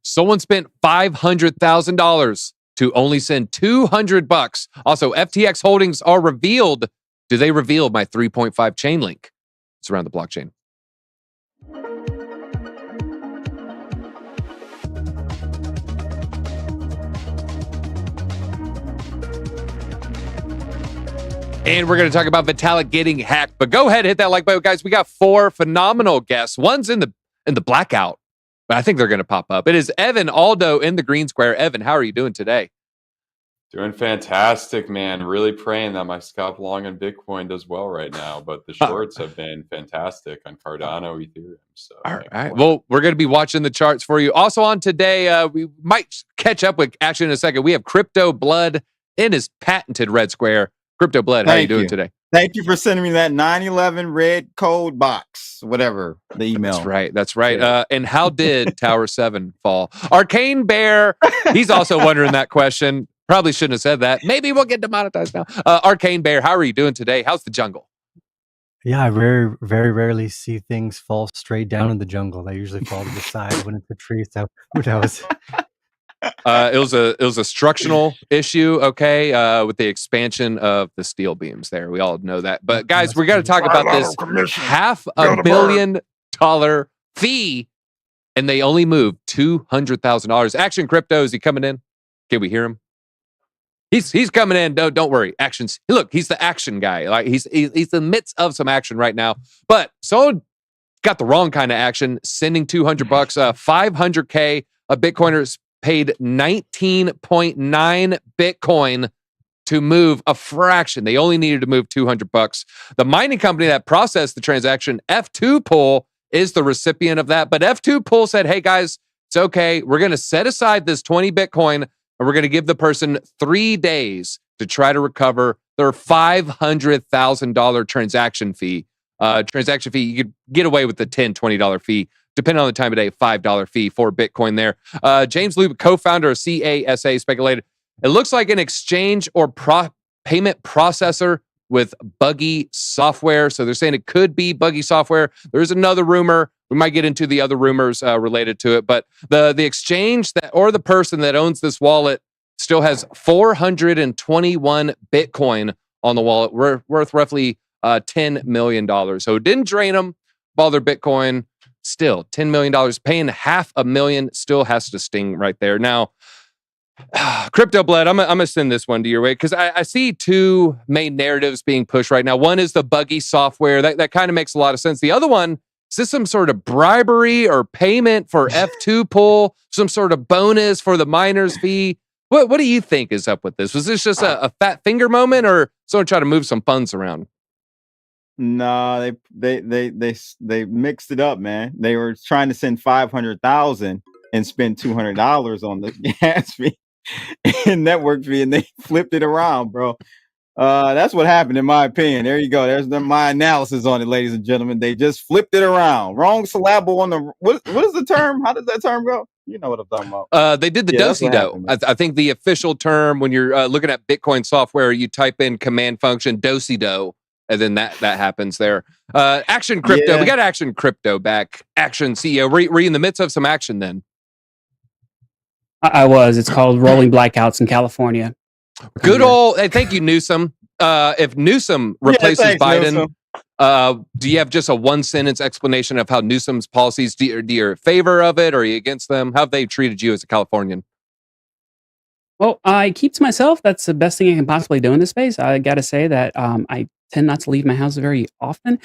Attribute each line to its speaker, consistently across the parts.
Speaker 1: Someone spent $500,000 to only send $200. Also, FTX holdings are revealed. Do they reveal my 3.5 chain link? It's around the blockchain. And we're going to talk about Vitalik getting hacked. But go ahead, hit that like button, guys. We got 4 phenomenal guests. One's in the blackout, but I think they're going to pop up. It is Evan Aldo in the green square. Evan, how are you doing today?
Speaker 2: Doing fantastic, man. Really praying that my scalp long on Bitcoin does well right now. But the shorts have been fantastic on Cardano, Ethereum. So
Speaker 1: all right. Well, we're going to be watching the charts for you. Also on today, we might catch up with action in a second. We have Crypto Blood in his patented red square. Crypto Blood, how are you doing today?
Speaker 3: Thank you for sending me that 911 red code box, whatever the email.
Speaker 1: That's right. Yeah. And how did Tower 7 fall? Arcane Bear, he's also wondering that question. Probably shouldn't have said that. Maybe we'll get demonetized now. Arcane Bear, how are you doing today? How's the jungle?
Speaker 4: Yeah, I very, very rarely see things fall straight down in the jungle. They usually fall to the side when it's a tree. So that was...
Speaker 1: It was a structural issue, okay, with the expansion of the steel beams there. We all know that. But guys, we got to talk about this $500 million fee, and they only moved $200,000. Action Crypto, is he coming in? Can we hear him? He's coming in. Don't worry. Actions. Look, he's the action guy. Like he's in the midst of some action right now. But someone got the wrong kind of action, sending $200, $500K. A Bitcoiner paid 19.9 Bitcoin to move a fraction. They only needed to move $200. The mining company that processed the transaction, F2 Pool, is the recipient of that. But F2 Pool said, hey guys, it's okay. We're going to set aside this 20 Bitcoin and we're going to give the person 3 days to try to recover their $500,000 transaction fee. Transaction fee, you could get away with the $10, $20 fee. Depending on the time of day, $5 fee for Bitcoin there. James Lube, co-founder of CASA, speculated, it looks like an exchange or payment processor with buggy software. So they're saying it could be buggy software. There's another rumor. We might get into the other rumors related to it. But the exchange that or the person that owns this wallet still has 421 Bitcoin on the wallet, worth roughly $10 million. So it didn't drain them of all their Bitcoin. Still, $10 million, paying $500,000 still has to sting right there. Now, Crypto Blood, I'm going to send this one to your way because I see 2 main narratives being pushed right now. One is the buggy software. That kind of makes a lot of sense. The other one, is this some sort of bribery or payment for F2 Pool, some sort of bonus for the miner's fee? What do you think is up with this? Was this just a fat finger moment or someone trying to move some funds around?
Speaker 3: No, they mixed it up, man. They were trying to send 500,000 and spend $200 on the gas fee and network fee, and they flipped it around, bro. That's what happened, in my opinion. There you go. There's my analysis on it, ladies and gentlemen. They just flipped it around. Wrong syllable on the what is the term? How does that term go? You know what I'm talking about.
Speaker 1: They did the do-si-do. I think the official term when you're looking at Bitcoin software, you type in command function do-si-do. And then that happens there. Action Crypto. Yeah. We got Action Crypto back. Action CEO. Were you in the midst of some action then?
Speaker 5: I was. It's called Rolling Blackouts in California.
Speaker 1: Good old. Hey, thank you, Newsom. If Newsom replaces Biden, Newsom. Do you have just a 1-sentence explanation of how Newsom's policies? Do you in favor of it or are you against them? How have they treated you as a Californian?
Speaker 5: Well, I keep to myself. That's the best thing I can possibly do in this space. I got to say that I tend not to leave my house very often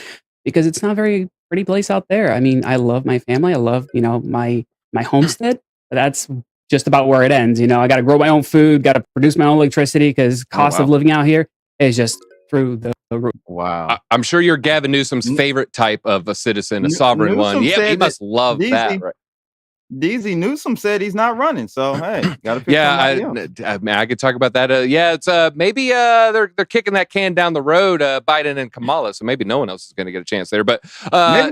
Speaker 5: because it's not a very pretty place out there. I mean, I love my family. I love, my homestead. But that's just about where it ends. I got to grow my own food, got to produce my own electricity because cost of living out here is just through the roof.
Speaker 1: Wow. I'm sure you're Gavin Newsom's favorite type of a citizen, a sovereign one. Yeah, he must love that. Right?
Speaker 3: DZ Newsom said he's not running, so hey, gotta pick
Speaker 1: I could talk about that. It's maybe they're kicking that can down the road, Biden and Kamala, so maybe no one else is going to get a chance there. But
Speaker 3: maybe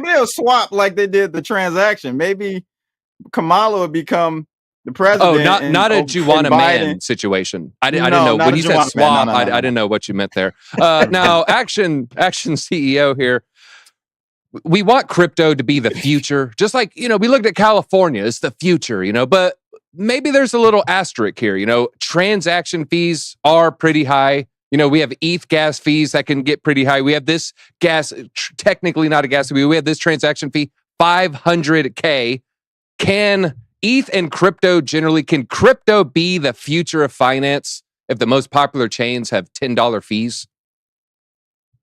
Speaker 3: they'll swap like they did the transaction. Maybe Kamala would become the president.
Speaker 1: Oh, not a Juwanna Mann situation. I didn't know when you said swap. I didn't know what you meant there. Now, action CEO here. we want crypto to be the future. Just like, we looked at California, it's the future, but maybe there's a little asterisk here. Transaction fees are pretty high. We have ETH gas fees that can get pretty high. We have this gas, technically not a gas fee. We have this transaction fee, $500K. Can ETH and crypto can crypto be the future of finance if the most popular chains have $10 fees?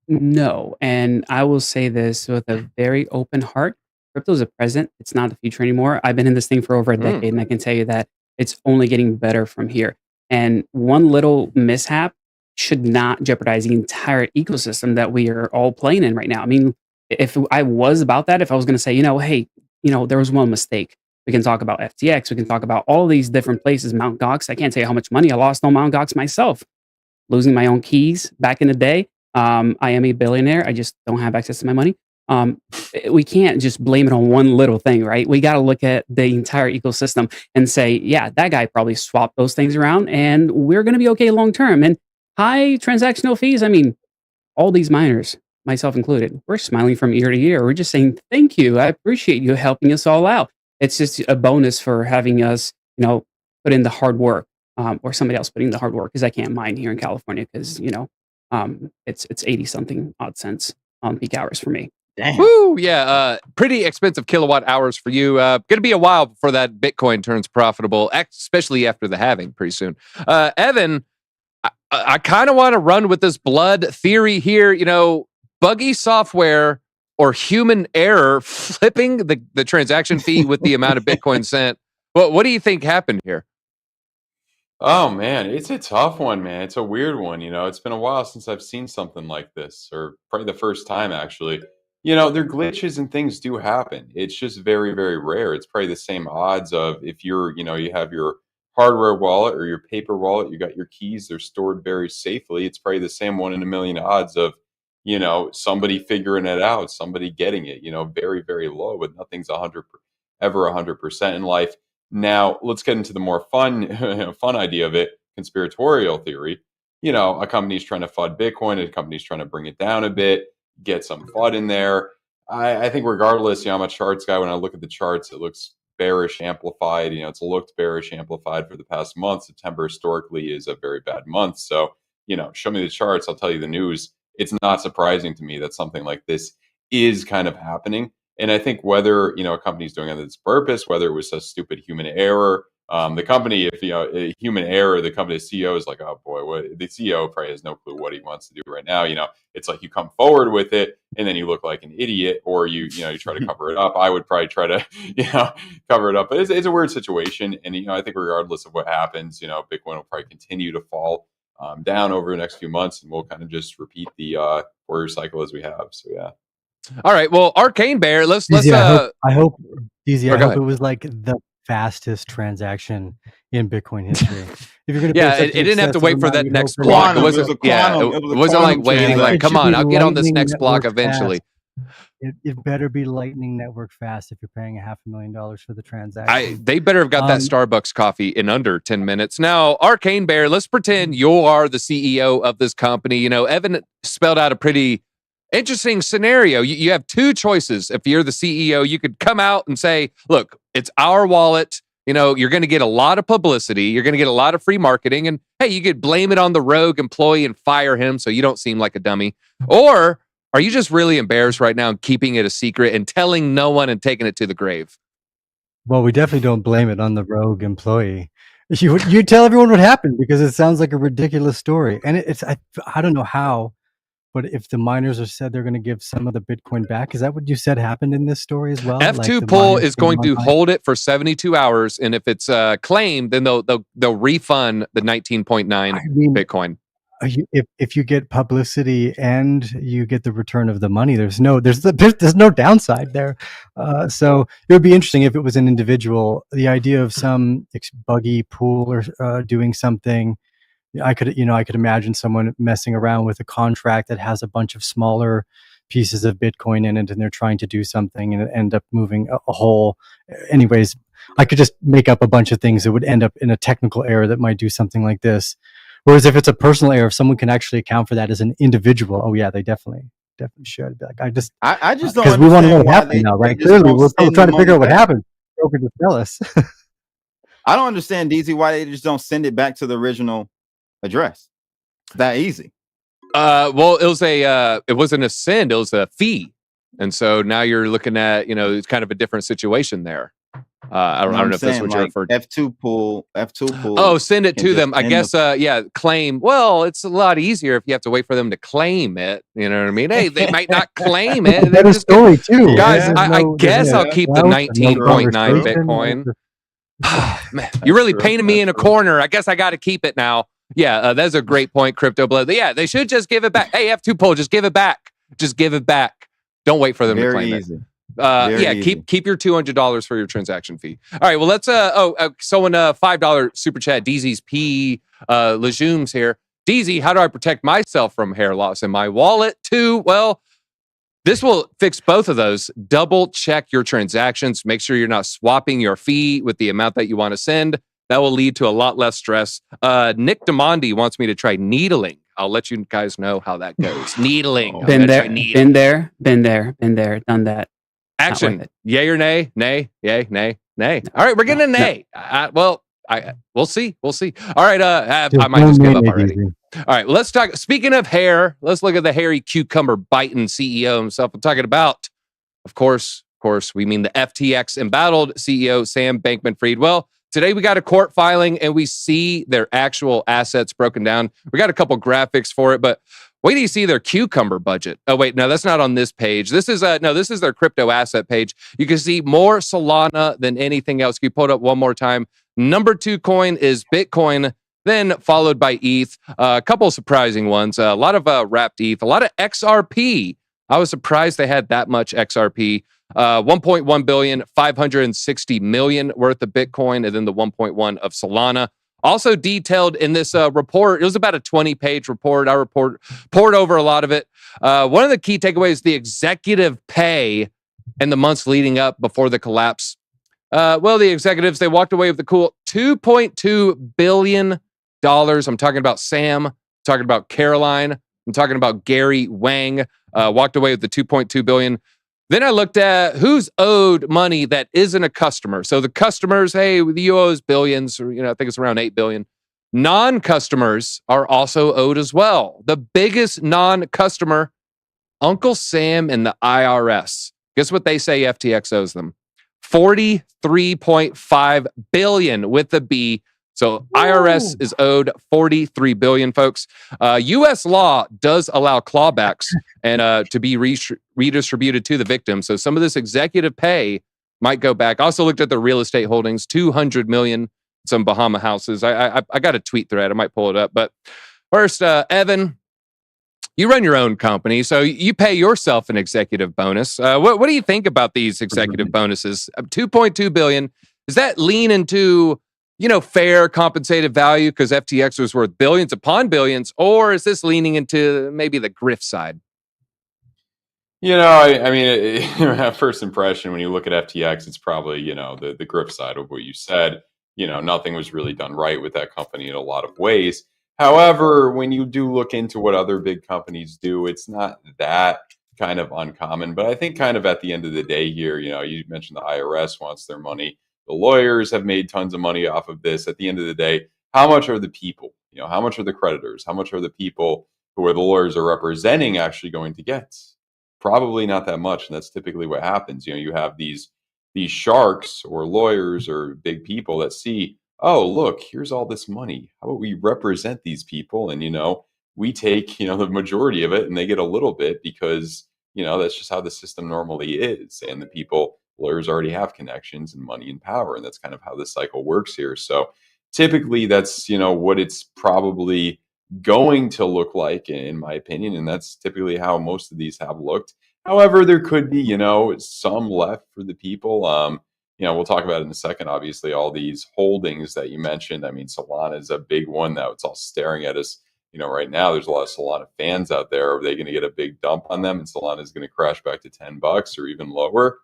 Speaker 5: No. And I will say this with a very open heart. Crypto is a present. It's not the future anymore. I've been in this thing for over a decade, and I can tell you that it's only getting better from here. And one little mishap should not jeopardize the entire ecosystem that we are all playing in right now. I mean, if I was about that, if I was going to say, hey, there was one mistake. We can talk about FTX. We can talk about all these different places, Mt. Gox. I can't tell you how much money I lost on Mt. Gox myself, losing my own keys back in the day. I am a billionaire. I just don't have access to my money. We can't just blame it on one little thing, right? We got to look at the entire ecosystem and say, yeah, that guy probably swapped those things around and we're going to be okay long term. And high transactional fees, I mean, all these miners, myself included, we're smiling from ear to ear. We're just saying, thank you. I appreciate you helping us all out. It's just a bonus for having us, put in the hard work, or somebody else putting the hard work, because I can't mine here in California because, it's 80 something odd cents on peak hours for me.
Speaker 3: Damn.
Speaker 1: Woo, yeah, pretty expensive kilowatt hours for you. Going to be a while before that Bitcoin turns profitable, especially after the halving pretty soon. Evan, I kind of want to run with this blood theory here. Buggy software or human error flipping the transaction fee with the amount of Bitcoin sent. What do you think happened here?
Speaker 2: Oh man, it's a tough one, man. It's a weird one. It's been a while since I've seen something like this, or probably the first time actually. There glitches and things do happen. It's just very, very rare. It's probably the same odds of if you're, you have your hardware wallet or your paper wallet, you got your keys, they're stored very safely. It's probably the same 1 in a million odds of, somebody figuring it out, somebody getting it, very, very low, but nothing's ever 100% in life. Now, let's get into the more fun idea of it, conspiratorial theory. A company's trying to FUD Bitcoin, a company's trying to bring it down a bit, get some FUD in there. I think regardless, I'm a charts guy. When I look at the charts, it looks bearish amplified. It's looked bearish amplified for the past month. September historically is a very bad month. So, show me the charts, I'll tell you the news. It's not surprising to me that something like this is kind of happening. And I think whether, a company's doing it on its purpose, whether it was a stupid human error, the company, if a human error, the company's CEO is like, oh boy, what the CEO probably has no clue what he wants to do right now. It's like you come forward with it and then you look like an idiot, or you try to cover it up. I would probably try to, cover it up, but it's a weird situation. And, I think regardless of what happens, Bitcoin will probably continue to fall down over the next few months, and we'll kind of just repeat the quarter cycle as we have. So, yeah.
Speaker 1: All right. Well, Arcane Bear, let's
Speaker 4: I hope
Speaker 1: Go
Speaker 4: I hope
Speaker 1: ahead.
Speaker 4: it was like the fastest transaction in Bitcoin history. If you're going to
Speaker 1: Yeah, it didn't have to wait for that next block. It wasn't. It wasn't like waiting. Like, come on, I'll get on this next block eventually.
Speaker 4: It better be Lightning Network fast if you're paying $500,000 for the transaction.
Speaker 1: They better have got that Starbucks coffee in under 10 minutes. Now, Arcane Bear, let's pretend you are the CEO of this company. Evan spelled out a pretty interesting scenario. You have two choices. If you're the CEO, you could come out and say, look, it's our wallet. You're going to get a lot of publicity. You're going to get a lot of free marketing. And hey, you could blame it on the rogue employee and fire him so you don't seem like a dummy. Or are you just really embarrassed right now and keeping it a secret and telling no one and taking it to the grave?
Speaker 4: Well, we definitely don't blame it on the rogue employee. You tell everyone what happened, because it sounds like a ridiculous story. And I don't know how, but if the miners are said they're going to give some of the Bitcoin back, is that what you said happened in this story as well?
Speaker 1: F2 Pool is going to hold it for 72 hours, and if it's claimed, then they'll refund the 19.9 Bitcoin.
Speaker 4: If you get publicity and you get the return of the money, there's no downside there. So it would be interesting if it was an individual. The idea of some buggy pool or doing something. I could imagine someone messing around with a contract that has a bunch of smaller pieces of Bitcoin in it, and they're trying to do something and end up moving a whole. Anyways, I could just make up a bunch of things that would end up in a technical error that might do something like this. Whereas if it's a personal error, if someone can actually account for that as an individual, oh yeah, they definitely definitely should be like,
Speaker 3: I just don't
Speaker 4: because we want to know
Speaker 3: understand
Speaker 4: what
Speaker 3: why
Speaker 4: happened now,
Speaker 3: they
Speaker 4: right?
Speaker 3: just
Speaker 4: Clearly,
Speaker 3: don't
Speaker 4: we're
Speaker 3: send the
Speaker 4: trying to figure
Speaker 3: money
Speaker 4: out what
Speaker 3: back.
Speaker 4: happened. Broker to tell us.
Speaker 3: I don't understand, DZ, why they just don't send it back to the original address. It's that easy.
Speaker 1: Well, it wasn't a send, it was a fee. And so now you're looking at, it's kind of a different situation there. I don't know if that's what you're referring to.
Speaker 3: F2 pool.
Speaker 1: Oh, send it
Speaker 3: can
Speaker 1: to
Speaker 3: just
Speaker 1: them. I
Speaker 3: end
Speaker 1: guess, claim. Well, it's a lot easier if you have to wait for them to claim it. You know what I mean? Hey, they might not claim it. They
Speaker 4: Better
Speaker 1: just
Speaker 4: story too.
Speaker 1: Guys,
Speaker 3: Yeah.
Speaker 1: I guess I'll keep the
Speaker 4: doubt, no
Speaker 1: 19.9
Speaker 4: conversation,
Speaker 1: Bitcoin.
Speaker 4: no-
Speaker 1: Man, you really
Speaker 3: true.
Speaker 1: painted me
Speaker 3: That's
Speaker 1: in a
Speaker 3: true.
Speaker 1: corner. I guess I got to keep it now. Yeah, that's a great point, Crypto Blood. Yeah, they should just give it back. Hey, F2 poll, just give it back. Just give it back. Don't wait for them to
Speaker 3: Very
Speaker 1: claim
Speaker 3: easy.
Speaker 1: it.
Speaker 3: Very
Speaker 1: Yeah,
Speaker 3: easy.
Speaker 1: keep your $200 for your transaction fee. All right, well, let's someone $5 super chat, DZ's P Legumes here. DZ, how do I protect myself from hair loss in my wallet too? Well, this will fix both of those. Double check your transactions. Make sure you're not swapping your fee with the amount that you want to send. That will lead to a lot less stress. Nick Demondi wants me to try needling. I'll let you guys know how that goes. Needling. I'm
Speaker 5: Been
Speaker 1: gonna try
Speaker 5: there,
Speaker 1: needling.
Speaker 5: been there, done that.
Speaker 1: Action.
Speaker 5: it.
Speaker 1: Yay or nay? Nay. Yay. Nay. Nay. All right, we're getting a nay. We'll see. We'll see. All right. I might just give up already. All right. Let's talk. Speaking of hair, let's look at the hairy cucumber biting CEO himself. I'm talking about, of course, we mean the FTX embattled CEO Sam Bankman-Fried. Well, today we got a court filing and we see their actual assets broken down. We got a couple graphics for it, but wait till you see their cucumber budget. Oh, wait, no, that's not on this page. This is this is their crypto asset page. You can see more Solana than anything else. Can you pull it up one more time? Number 2 coin is Bitcoin, then followed by ETH. A couple of surprising ones. A lot of wrapped ETH, a lot of XRP. I was surprised they had that much XRP. 1.1 billion, 560 million worth of Bitcoin, and then the 1.1 of Solana. Also detailed in this report, it was about a 20-page report. I poured over a lot of it. One of the key takeaways, the executive pay in the months leading up before the collapse. Well, the executives, they walked away with the cool $2.2 billion. I'm talking about Sam, I'm talking about Caroline, I'm talking about Gary Wang, walked away with the $2.2 billion. Then I looked at who's owed money that isn't a customer. So the customers, hey, you owe us billions, or I think it's around 8 billion. Non-customers are also owed as well. The biggest non-customer, Uncle Sam and the IRS. Guess what they say FTX owes them? 43.5 billion with a B. So IRS is owed 43 billion, folks. U.S. law does allow clawbacks and to be redistributed to the victim. So some of this executive pay might go back. I also looked at the real estate holdings, 200 million, some Bahama houses. I got a tweet thread. I might pull it up. But first, Evan, you run your own company, so you pay yourself an executive bonus. What do you think about these executive bonuses? 2.2 billion. Does that lean into fair compensated value because FTX was worth billions upon billions, or is this leaning into maybe the grift side?
Speaker 2: I mean, at first impression, when you look at FTX, it's probably, the grift side of what you said. Nothing was really done right with that company in a lot of ways. However, when you do look into what other big companies do, it's not that kind of uncommon. But I think kind of at the end of the day here, you mentioned the IRS wants their money. The lawyers have made tons of money off of this. At the end of the day, how much are the people? How much are the creditors? How much are the people who are the lawyers are representing actually going to get? Probably not that much, and that's typically what happens. You have these sharks or lawyers or big people that see, oh, look, here's all this money. How about we represent these people, and we take the majority of it, and they get a little bit because that's just how the system normally is, and the people. Lawyers already have connections and money and power, and that's kind of how the cycle works here. So typically that's, what it's probably going to look like, in my opinion, and that's typically how most of these have looked. However, there could be, some left for the people. We'll talk about it in a second. Obviously, all these holdings that you mentioned. I mean, Solana is a big one that it's all staring at us. Right now, there's a lot of Solana fans out there. Are they going to get a big dump on them, and Solana is going to crash back to $10 or even lower?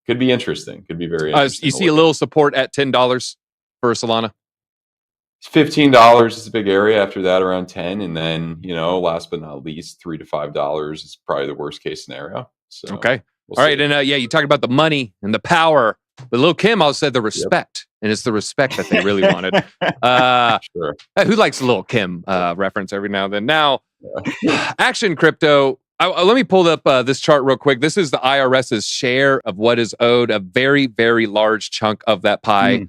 Speaker 2: Could be interesting. Could be very interesting.
Speaker 1: You see a little support at $10 for Solana?
Speaker 2: $15 is a big area. After that, around 10, and then last but not least, $3 to $5 is probably the worst case scenario. So
Speaker 1: Okay.
Speaker 2: we'll
Speaker 1: All right.
Speaker 2: see.
Speaker 1: And you talked about the money and the power, but Lil Kim also said the respect, and it's the respect that they really wanted.
Speaker 2: Sure.
Speaker 1: Who likes a Lil Kim reference every now and then? Now, Action Crypto. Let me pull up this chart real quick. This is the IRS's share of what is owed, a very, very large chunk of that pie,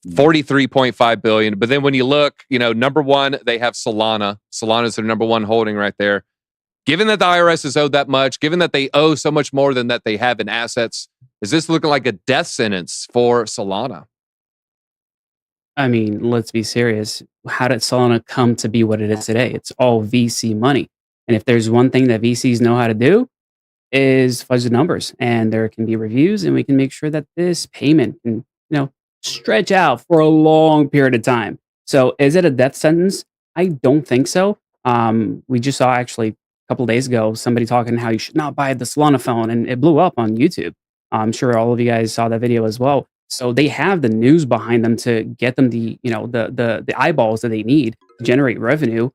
Speaker 1: 43.5 billion. But then when you look, number one, they have Solana. Solana is their number one holding right there. Given that the IRS is owed that much, given that they owe so much more than that they have in assets, is this looking like a death sentence for Solana?
Speaker 5: I mean, let's be serious. How did Solana come to be what it is today? It's all VC money. And if there's one thing that VCs know how to do, is fudge the numbers. And there can be reviews, and we can make sure that this payment can, stretch out for a long period of time. So is it a death sentence? I don't think so. We just saw actually a couple days ago somebody talking how you should not buy the Solana phone, and it blew up on YouTube. I'm sure all of you guys saw that video as well. So they have the news behind them to get them the eyeballs that they need to generate revenue.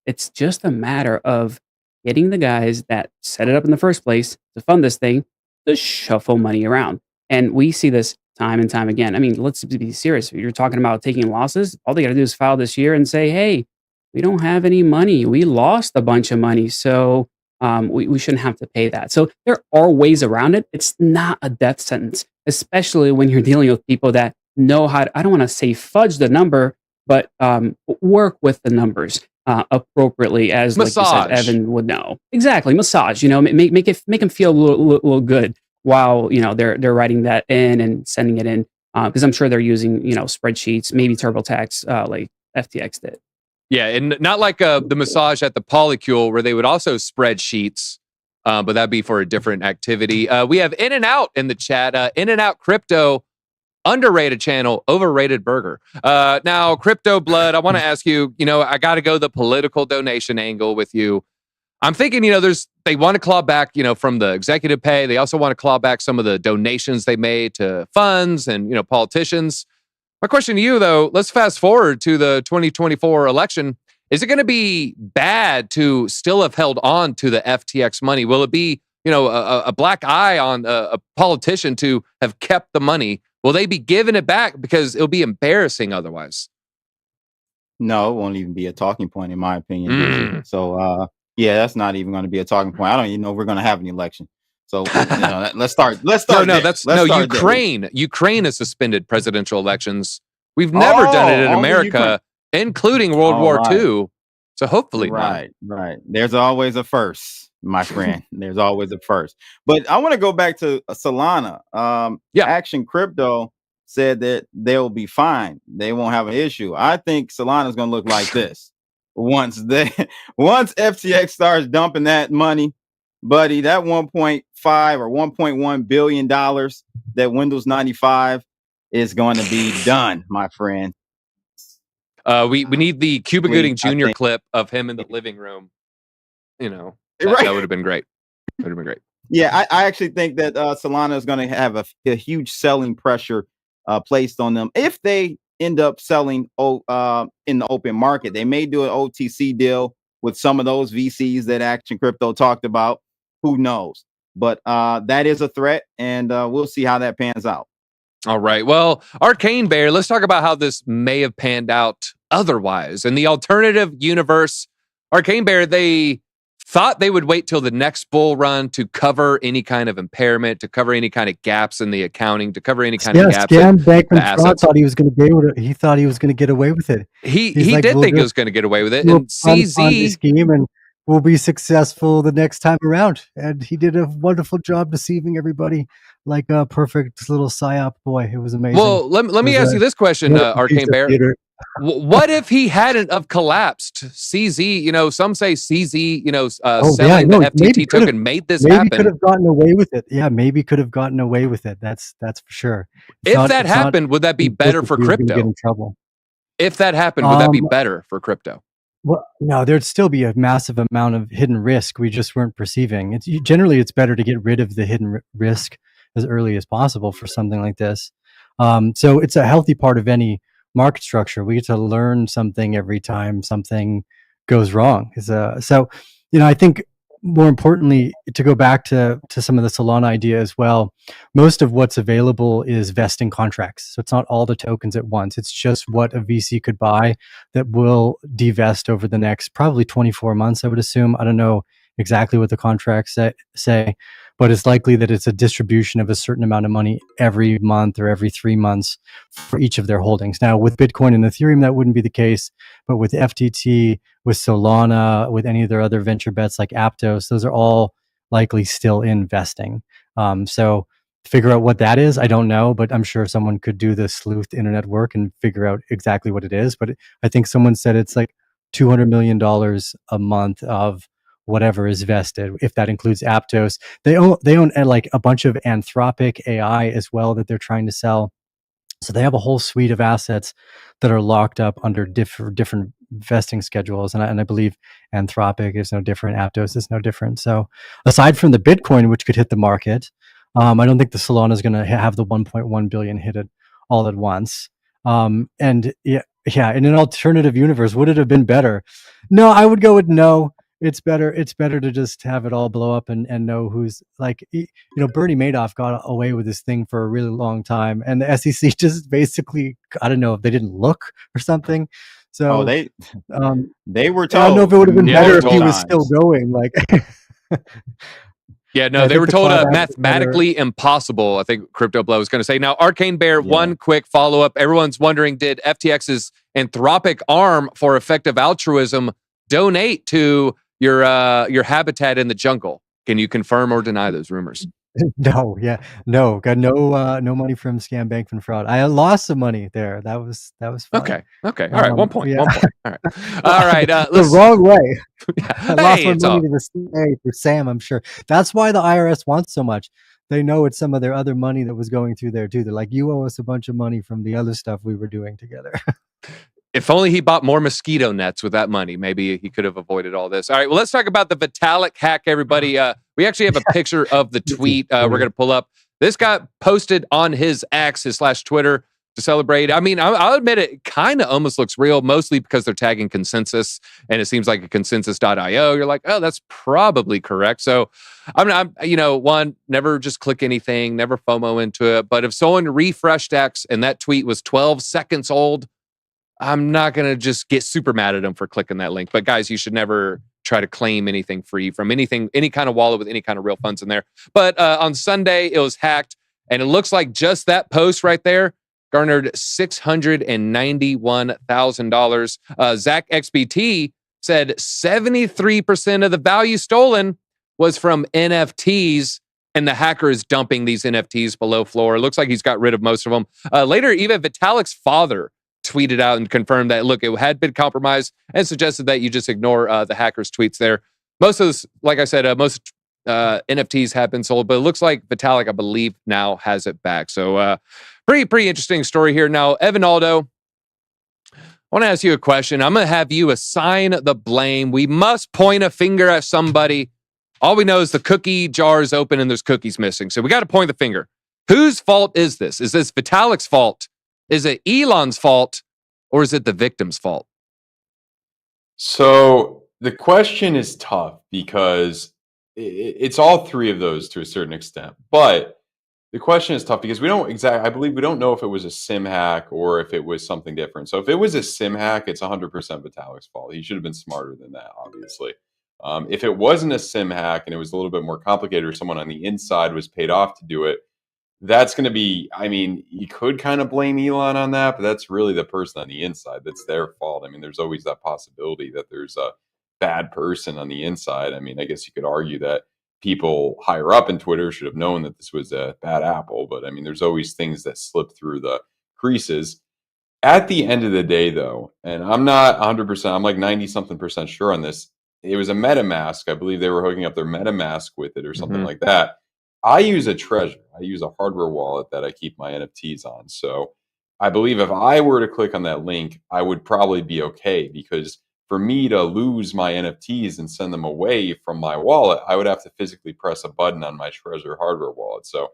Speaker 5: It's just a matter of getting the guys that set it up in the first place to fund this thing to shuffle money around. And we see this time and time again. I mean, let's be serious. If you're talking about taking losses, all they got to do is file this year and say, hey, we don't have any money. We lost a bunch of money. So we shouldn't have to pay that. So there are ways around it. It's not a death sentence, especially when you're dealing with people that know how to, I don't want to say fudge the number, but work with the numbers appropriately, as like you said, Evan would know. Exactly, massage. Make them feel a little good while they're writing that in and sending it in, because I'm sure they're using spreadsheets, maybe TurboTax, like FTX did.
Speaker 1: Yeah, and not like the massage at the Polycule where they would also spread sheets, but that'd be for a different activity. We have In and Out in the chat. In and Out Crypto. Underrated channel, overrated burger. Now, Crypto Blood, I want to ask you, I got to go the political donation angle with you. I'm thinking, they want to claw back, from the executive pay. They also want to claw back some of the donations they made to funds and, politicians. My question to you, though, let's fast forward to the 2024 election. Is it going to be bad to still have held on to the FTX money? Will it be, a black eye on a politician to have kept the money? Will they be giving it back because it'll be embarrassing otherwise?
Speaker 3: No, it won't even be a talking point, in my opinion. So, that's not even going to be a talking point. I don't even know if we're going to have an election. So, let's start. Ukraine
Speaker 1: has suspended presidential elections. We've never done it in America, including World War II. So hopefully,
Speaker 3: right. There's always a first, my friend. There's always a first. But I want to go back to Solana. Action Crypto said that they'll be fine. They won't have an issue. I think Solana is going to look like this once FTX starts dumping that money, buddy. That 1.5 or 1.1 billion dollars that Windows 95 is going to be done, my friend.
Speaker 1: We need the Cuba Gooding Jr. clip of him in the living room. That would have been great. Yeah, I actually think that Solana is going to have a huge selling pressure placed on them if they end up selling in the open market. They may do an OTC deal with some of those VCs that Action Crypto talked about. Who knows? But that is a threat, and we'll see how that pans out. All right. Well, Arcane Bear, let's talk about how this may have panned out otherwise. In the alternative universe, Arcane Bear, they thought they would wait till the next bull run to cover any kind of impairment, to cover any kind of gaps in the accounting, to cover any kind of gaps in the assets.
Speaker 4: Thought he was going to get away with it. He thought he was going to get away with it.
Speaker 1: He did think he was going to get away with it. And CZ
Speaker 4: scheme and we'll be successful the next time around. And he did a wonderful job deceiving everybody like a perfect little psyop boy. It was amazing.
Speaker 1: Well, let me ask you this question, Arcane Bear. What if he hadn't have collapsed? CZ, some say CZ, selling the FTT token made this happen.
Speaker 4: Maybe could have gotten away with it. Yeah, maybe could have gotten away with it. That's for sure.
Speaker 1: If that happened, would that be better for crypto?
Speaker 4: In trouble.
Speaker 1: If that happened, would that be better for crypto?
Speaker 4: Well, no, there'd still be a massive amount of hidden risk we just weren't perceiving. Generally, it's better to get rid of the hidden risk as early as possible for something like this. So it's a healthy part of any market structure. We get to learn something every time something goes wrong. So, I think more importantly, to go back to some of the Solana idea as well, most of what's available is vesting contracts. So it's not all the tokens at once. It's just what a VC could buy that will divest over the next probably 24 months, I would assume. I don't know exactly what the contracts say, but it's likely that it's a distribution of a certain amount of money every month or every 3 months for each of their holdings. Now, with Bitcoin and Ethereum, that wouldn't be the case, but with FTT, with Solana, with any of their other venture bets like Aptos, those are all likely still investing. So figure out what that is, I don't know, but I'm sure someone could do the sleuth internet work and figure out exactly what it is. But I think someone said it's like $200 million a month of whatever is vested, if that includes Aptos. They own like a bunch of Anthropic AI as well that they're trying to sell. So they have a whole suite of assets that are locked up under different vesting schedules. And I believe Anthropic is no different. Aptos is no different. So aside from the Bitcoin, which could hit the market, I don't think the Solana is going to have the 1.1 billion hit it all at once. And yeah, in an alternative universe, would it have been better? No, I would go with no. It's better to just have it all blow up and know who's like, Bernie Madoff got away with this thing for a really long time, and the SEC just basically, I don't know if they didn't look or something. So
Speaker 3: they were told.
Speaker 4: I don't know if it would have been better if he was
Speaker 3: times.
Speaker 4: still going. Like,
Speaker 1: yeah, no,
Speaker 4: I
Speaker 1: they
Speaker 4: think
Speaker 1: were
Speaker 4: the
Speaker 1: told
Speaker 4: cloud
Speaker 1: mathematically impossible. I think Crypto Blow was going to say. Now, Arcane Bear, one quick follow up. Everyone's wondering, did FTX's Anthropic arm for effective altruism donate to your habitat in the jungle? Can you confirm or deny those rumors?
Speaker 4: No, got no money from Scam Bank and Fraud. I lost some money there. That was fun.
Speaker 1: Okay. All right. 1 point.
Speaker 4: Yeah.
Speaker 1: 1 point. All right.
Speaker 4: The wrong way. I lost my
Speaker 1: it's
Speaker 4: money
Speaker 1: all...
Speaker 4: to the CA for Sam, I'm sure. That's why the IRS wants so much. They know it's some of their other money that was going through there too. They're like, you owe us a bunch of money from the other stuff we were doing together.
Speaker 1: If only he bought more mosquito nets with that money, maybe he could have avoided all this. All right, well, let's talk about the Vitalik hack, everybody. We actually have a picture of the tweet we're going to pull up. This got posted on his X, his /Twitter, to celebrate. I mean, I'll admit it kind of almost looks real, mostly because they're tagging consensus, and it seems like a consensus.io. You're like, oh, that's probably correct. So I'm one, never just click anything, never FOMO into it. But if someone refreshed X and that tweet was 12 seconds old, I'm not going to just get super mad at them for clicking that link. But guys, you should never try to claim anything free from anything, any kind of wallet with any kind of real funds in there. But on Sunday, it was hacked. And it looks like just that post right there garnered $691,000. Zach XBT said 73% of the value stolen was from NFTs. And the hacker is dumping these NFTs below floor. It looks like he's got rid of most of them. Later, even Vitalik's father tweeted out and confirmed that, look, it had been compromised, and suggested that you just ignore the hacker's tweets there. Most of this, like I said, most NFTs have been sold, but it looks like Vitalik, I believe, now has it back. So pretty interesting story here. Now, Evan Aldo, I want to ask you a question. I'm going to have you assign the blame. We must point a finger at somebody. All we know is the cookie jar is open and there's cookies missing. So we got to point the finger. Whose fault is this? Is this Vitalik's fault? Is it Elon's fault, or is it the victim's fault?
Speaker 2: So the question is tough because it's all three of those to a certain extent. But the question is tough because I believe we don't know if it was a sim hack or if it was something different. So if it was a sim hack, it's 100% Vitalik's fault. He should have been smarter than that, obviously. If it wasn't a sim hack and it was a little bit more complicated, or someone on the inside was paid off to do it, that's going to be, I mean, you could kind of blame Elon on that, but that's really the person on the inside. That's their fault. I mean, there's always that possibility that there's a bad person on the inside. I mean, I guess you could argue that people higher up in Twitter should have known that this was a bad apple, but I mean, there's always things that slip through the creases. At the end of the day, though, and I'm not 100%, I'm like 90-something% sure on this, it was a MetaMask. I believe they were hooking up their MetaMask with it or something like that. I use a Trezor. I use a hardware wallet that I keep my NFTs on. So I believe if I were to click on that link, I would probably be okay, because for me to lose my NFTs and send them away from my wallet, I would have to physically press a button on my Trezor hardware wallet. So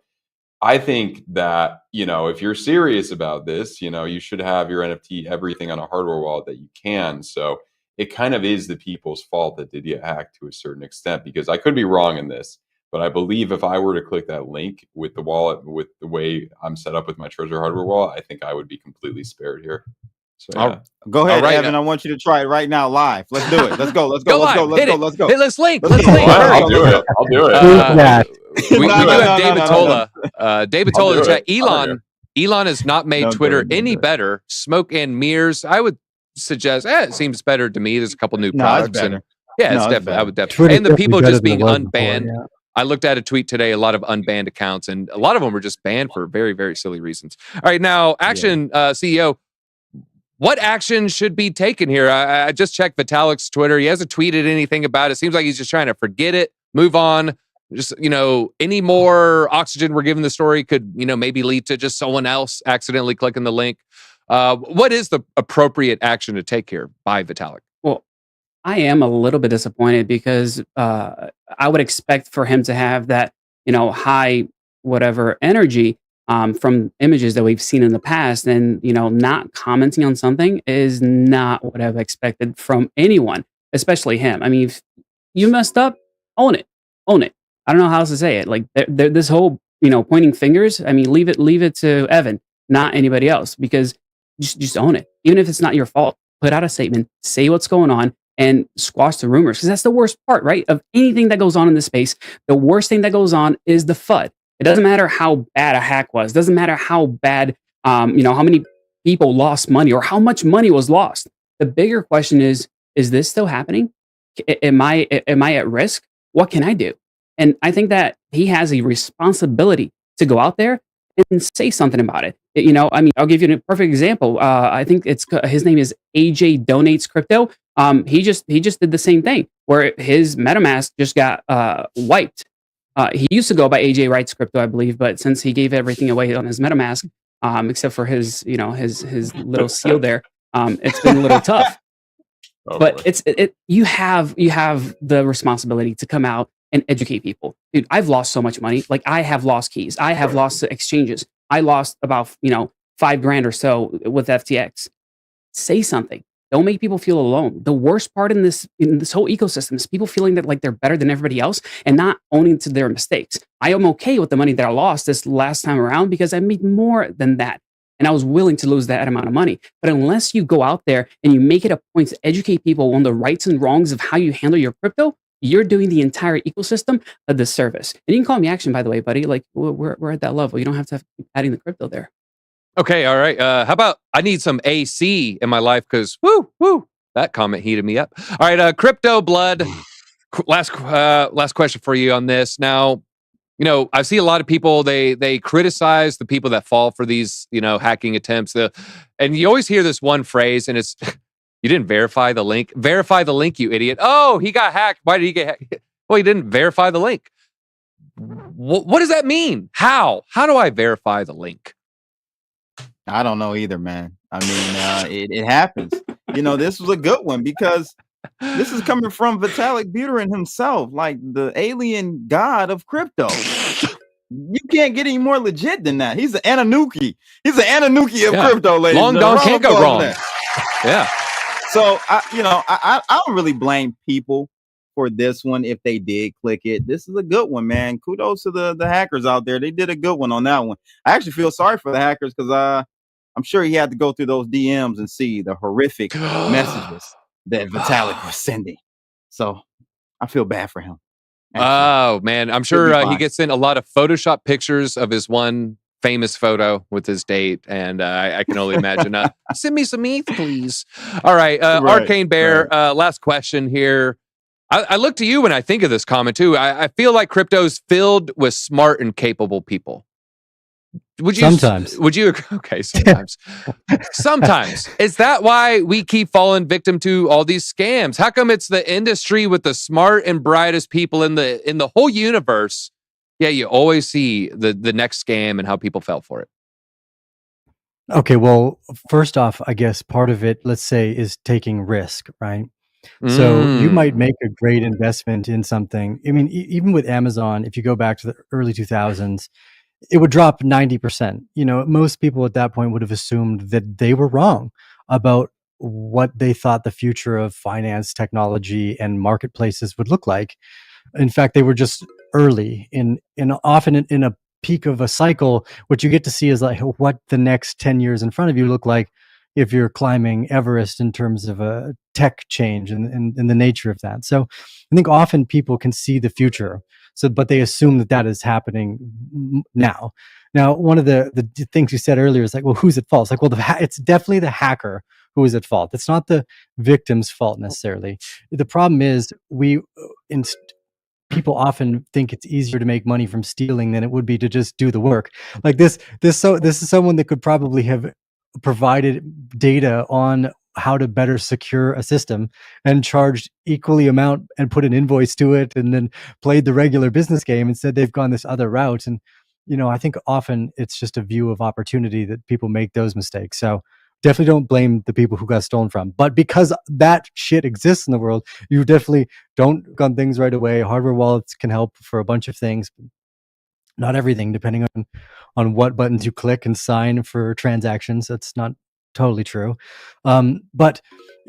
Speaker 2: I think that, if you're serious about this, you should have your NFT everything on a hardware wallet that you can. So it kind of is the people's fault that did get hacked to a certain extent, because I could be wrong in this, but I believe if I were to click that link with the wallet, with the way I'm set up with my Treasure hardware wallet, I think I would be completely spared here. So yeah.
Speaker 3: Go ahead,
Speaker 1: right,
Speaker 3: Evan. I want you to try it right now live. Let's do it. Let's go. Let's
Speaker 1: Go
Speaker 3: go. Let's go.
Speaker 1: live.
Speaker 3: Let's
Speaker 1: Hit
Speaker 3: go.
Speaker 1: it.
Speaker 3: Let's go.
Speaker 1: Hey, let's link.
Speaker 3: Let's
Speaker 1: Let's
Speaker 3: go.
Speaker 1: link.
Speaker 3: All right,
Speaker 2: I'll do it. I'll do it.
Speaker 1: We
Speaker 3: No,
Speaker 1: do
Speaker 3: no,
Speaker 1: have
Speaker 3: no,
Speaker 1: David
Speaker 3: no, no,
Speaker 1: Tola. David
Speaker 2: I'll
Speaker 1: Tola in
Speaker 2: do
Speaker 1: the chat.
Speaker 2: it. I'll do
Speaker 1: Elon has not made
Speaker 3: Don't do
Speaker 1: Twitter
Speaker 3: it, don't
Speaker 1: any
Speaker 3: do it.
Speaker 1: better. Smoke and mirrors. I would suggest. It seems better to me. There's a couple new
Speaker 3: No, it's
Speaker 1: products,
Speaker 3: better.
Speaker 1: and yeah, it's
Speaker 3: No, it's
Speaker 1: definitely. I
Speaker 3: better.
Speaker 1: would definitely.
Speaker 4: Twitter's
Speaker 1: And the
Speaker 4: definitely
Speaker 1: people
Speaker 4: better
Speaker 1: just
Speaker 4: than it
Speaker 1: being
Speaker 4: was before,
Speaker 1: unbanned.
Speaker 4: yeah.
Speaker 1: I looked at a tweet today. A lot of unbanned accounts, and a lot of them were just banned for very, very silly reasons. All right, now Action CEO. What action should be taken here? I just checked Vitalik's Twitter. He hasn't tweeted anything about it. Seems like he's just trying to forget it, move on. Just, any more oxygen we're giving the story could, maybe lead to just someone else accidentally clicking the link. What is the appropriate action to take here by Vitalik?
Speaker 5: Well, I am a little bit disappointed because I would expect for him to have that, high whatever energy from images that we've seen in the past, and not commenting on something is not what I've expected from anyone, especially him. I mean, if you messed up, own it, own it. I don't know how else to say it. Like this whole pointing fingers. I mean, leave it to Evan, not anybody else, because just own it, even if it's not your fault. Put out a statement, say what's going on, and squash the rumors, because that's the worst part, right? Of anything that goes on in this space, the worst thing that goes on is the FUD. It doesn't matter how bad a hack was. It doesn't matter how bad, how many people lost money or how much money was lost. The bigger question is this still happening? Am I at risk? What can I do? And I think that he has a responsibility to go out there and say something about it. I'll give you a perfect example. I think his name is AJ Donates Crypto. He just did the same thing where his MetaMask just got wiped. He used to go by AJ Writes Crypto, I believe, but since he gave everything away on his MetaMask, except for his little seal there, it's been a little tough.
Speaker 2: Oh,
Speaker 5: But
Speaker 2: boy.
Speaker 5: you have the responsibility to come out and educate people. Dude, I've lost so much money. Like, I have lost keys. I have lost exchanges. I lost about $5,000 or so with FTX. Say something. Don't make people feel alone. The worst part in this whole ecosystem is people feeling that like they're better than everybody else and not owning to their mistakes. I am okay with the money that I lost this last time around because I made more than that. And I was willing to lose that amount of money. But unless you go out there and you make it a point to educate people on the rights and wrongs of how you handle your crypto, you're doing the entire ecosystem a disservice. And you can call me Action, by the way, buddy. Like, we're at that level. You don't have to keep adding the crypto there.
Speaker 1: Okay, all right. How about I need some AC in my life because that comment heated me up. All right, Crypto Blood. Last question for you on this. Now, I see a lot of people they criticize the people that fall for these hacking attempts. And you always hear this one phrase, and it's you didn't verify the link. Verify the link, you idiot. Oh, he got hacked. Why did he get hacked? Well, he didn't verify the link. What does that mean? How do I verify the link?
Speaker 3: I don't know either, man. I mean, it happens. This was a good one because this is coming from Vitalik Buterin himself, like the alien god of crypto. You can't get any more legit than that. He's an Anunnaki. He's an Anunnaki of crypto, ladies.
Speaker 1: Long Don can't go wrong. Yeah.
Speaker 3: So I don't really blame people for this one if they did click it. This is a good one, man. Kudos to the hackers out there. They did a good one on that one. I actually feel sorry for the hackers because I'm sure he had to go through those DMs and see the horrific messages that Vitalik was sending. So I feel bad for him. Actually.
Speaker 1: Oh man, I'm sure he gets in a lot of Photoshop pictures of his one famous photo with his date, and I can only imagine. Send me some ETH, please. All right, Arcane Bear.
Speaker 3: Right.
Speaker 1: Last question here. I look to you when I think of this comment too. I feel like crypto's filled with smart and capable people.
Speaker 4: Sometimes.
Speaker 1: Would you? Okay, sometimes. Sometimes. Is that why we keep falling victim to all these scams? How come it's the industry with the smart and brightest people in the whole universe? Yeah, you always see the next scam and how people fell for it.
Speaker 4: Okay, well, first off, I guess part of it, let's say, is taking risk, right? So you might make a great investment in something. I mean, even with Amazon, if you go back to the early 2000s, it would drop 90%. Most people at that point would have assumed that they were wrong about what they thought the future of finance, technology, and marketplaces would look like. In fact, they were just early often in a peak of a cycle. What you get to see is like what the next 10 years in front of you look like if you're climbing Everest in terms of a tech change and the nature of that. So I think often people can see the future. But they assume that is happening now. Now, one of the things you said earlier is like, well, who's at fault? It's like, well, it's definitely the hacker who is at fault. It's not the victim's fault necessarily. The problem is people often think it's easier to make money from stealing than it would be to just do the work. Like this is someone that could probably have provided data on how to better secure a system and charged equally amount and put an invoice to it and then played the regular business game. Instead, they've gone this other route. And, I think often it's just a view of opportunity that people make those mistakes. So definitely don't blame the people who got stolen from. But because that shit exists in the world, you definitely don't click on things right away. Hardware wallets can help for a bunch of things. Not everything, depending on what buttons you click and sign for transactions. That's not totally true. But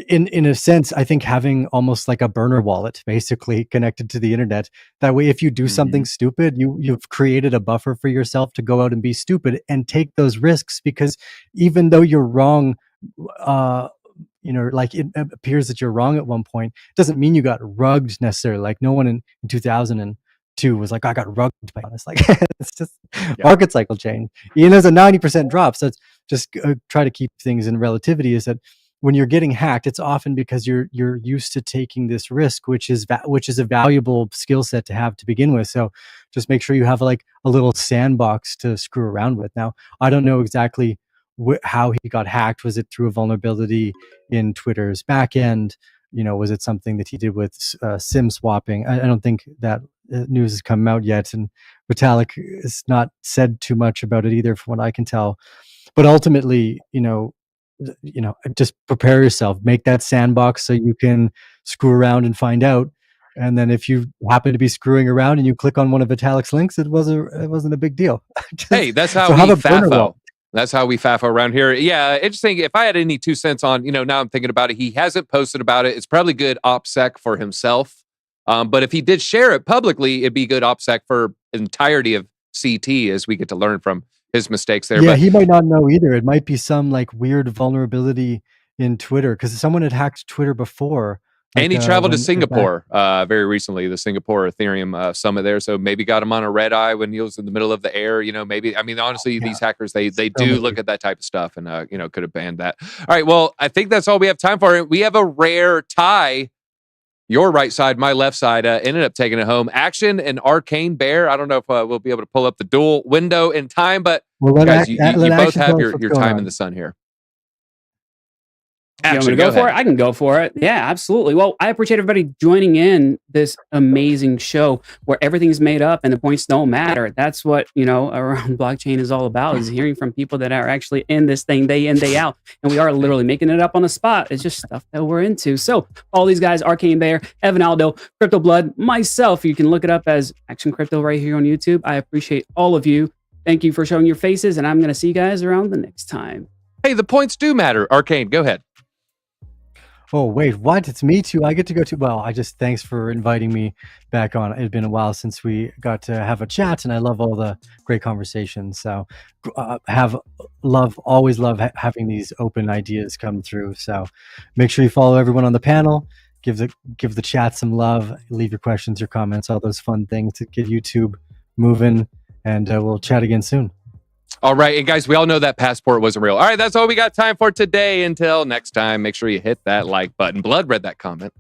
Speaker 4: in a sense, I think having almost like a burner wallet basically connected to the internet, that way if you do something stupid, you've created a buffer for yourself to go out and be stupid and take those risks, because even though you're wrong, like it appears that you're wrong at one point, doesn't mean you got rugged necessarily. Like no one in 2002 was like, I got rugged by this. Like it's just market cycle change. There's a 90% drop. So it's just try to keep things in relativity, is that when you're getting hacked, it's often because you're used to taking this risk, which is a valuable skill set to have to begin with. So just make sure you have like a little sandbox to screw around with. Now, I don't know exactly how he got hacked. Was it through a vulnerability in Twitter's backend? Was it something that he did with SIM swapping? I don't think that news has come out yet, and Vitalik has not said too much about it either, from what I can tell. But ultimately, just prepare yourself, make that sandbox so you can screw around and find out. And then if you happen to be screwing around and you click on one of Vitalik's links, it wasn't a big deal.
Speaker 1: Hey, that's how we FAFO. That's how we FAFO around here. Yeah, interesting. If I had any 2 cents on, now I'm thinking about it, he hasn't posted about it. It's probably good OPSEC for himself. But if he did share it publicly, it'd be good OPSEC for the entirety of CT, as we get to learn from his mistakes there.
Speaker 4: Yeah, he might not know either. It might be some like weird vulnerability in Twitter, because someone had hacked Twitter before.
Speaker 1: And he traveled to Singapore very recently, the Singapore Ethereum summit there. So maybe got him on a red eye when he was in the middle of the air. Maybe, honestly, these hackers, they do look at that type of stuff and, could have banned that. All right. Well, I think that's all we have time for. We have a rare tie. Your right side, my left side, ended up taking it home. Action and Arcane Bear. I don't know if we'll be able to pull up the dual window in time, but guys, you both have your time in the sun here.
Speaker 5: You want me to go for it? I can go for it. Yeah, absolutely. Well, I appreciate everybody joining in this amazing show where everything's made up and the points don't matter. That's what, around blockchain is all about, is hearing from people that are actually in this thing day in, day out. And we are literally making it up on the spot. It's just stuff that we're into. So all these guys, Arcane Bear, Evan, Aldo, Crypto Blood, myself, you can look it up as Action Crypto right here on YouTube. I appreciate all of you. Thank you for showing your faces, and I'm going to see you guys around the next time.
Speaker 1: Hey, the points do matter. Arcane, go ahead.
Speaker 4: Oh, wait, what? It's me too. I get to go to, well, thanks for inviting me back on. It's been a while since we got to have a chat, and I love all the great conversations. So always love having these open ideas come through. So make sure you follow everyone on the panel, give the chat some love, leave your questions, your comments, all those fun things to get YouTube moving, and we'll chat again soon.
Speaker 1: All right. And guys, we all know that passport wasn't real. All right. That's all we got time for today. Until next time, make sure you hit that like button. Blood read that comment.